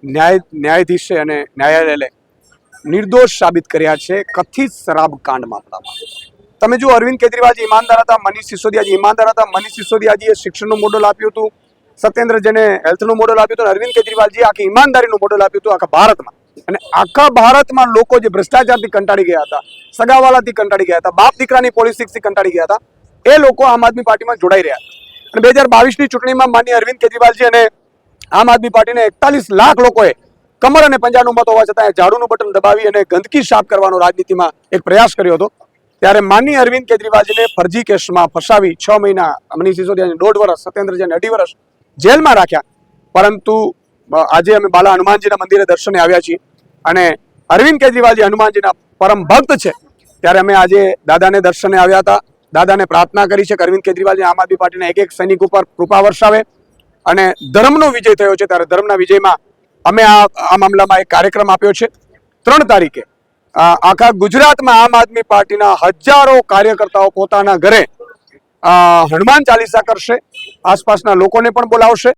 ન્યાયાધીશે અને ન્યાયાલયે નિર્દોષ સાબિત કર્યા છે કથિત શરાબ કાંડ મામલામાં. તમે જો અરવિંદ કેજરીવાલજી ઈમાનદાર હતા, મનીષ સિસોદિયાજી ઈમાનદાર હતા. મનીષ સિસોદિયાજીએ શિક્ષણનું મોડલ આપ્યું હતું, સત્યેન્દ્ર જૈને હેલ્થનું મોડલ આપ્યું હતું, અરવિંદ કેજરીવાલજી આખી ઈમાનદારીનું મોડલ આપ્યું હતું આખા ભારતમાં. અને આખા ભારતમાં લોકો જે ભ્રષ્ટાચારથી કંટાળી ગયા હતા, સગાવાલાથી કંટાળી ગયા હતા, બાપ દીકરાની પોલિટિક્સથી કંટાળી ગયા હતા, એ લોકો આમ આદમી પાર્ટીમાં જોડાઈ રહ્યા હતા. અને 2022ની ચૂંટણીમાં માનનીય અરવિંદ કેજરીવાલજી અને આમ આદમી પાર્ટીને 41 લાખ લોકોએ કમર અને પંજાનું મત હોવા છતાં ઝાડુનું બટન દબાવી અને ગંદકી સાફ કરવાનો રાજનીતિમાં એક પ્રયાસ કર્યો હતો. ત્યારે માનનીય અરવિંદ કેજરીવાલજીને ફરજી કેસમાં ફસાવી 6 મહિના, મનીષ સિસોદિયાને 1.5 વર્ષ, સત્યેન્દ્ર જૈને 2.5 વર્ષ જેલમાં રાખ્યા. પરંતુ આજે અમે બાલા હનુમાનજીના મંદિરે દર્શને આવ્યા છીએ અને અરવિંદ કેજરીવાલજી હનુમાનજીના પરમ ભક્ત છે. ત્યારે અમે આજે દાદાને દર્શને આવ્યા હતા. દાદાને પ્રાર્થના કરી છે કે અરવિંદ કેજરીવાલજી આમ આદમી પાર્ટીના એક સૈનિક ઉપર કૃપા વરસાવે અને ધર્મનો વિજય થયો છે. ત્યારે ધર્મના વિજયમાં અમે આ મામલામાં એક કાર્યક્રમ આપ્યો છે. 3 તારીખે આખા ગુજરાતમાં આમ આદમી પાર્ટીના હજારો કાર્યકર્તાઓ પોતાના ઘરે હનુમાન ચાલીસા કરશે, આસપાસના લોકોને પણ બોલાવશે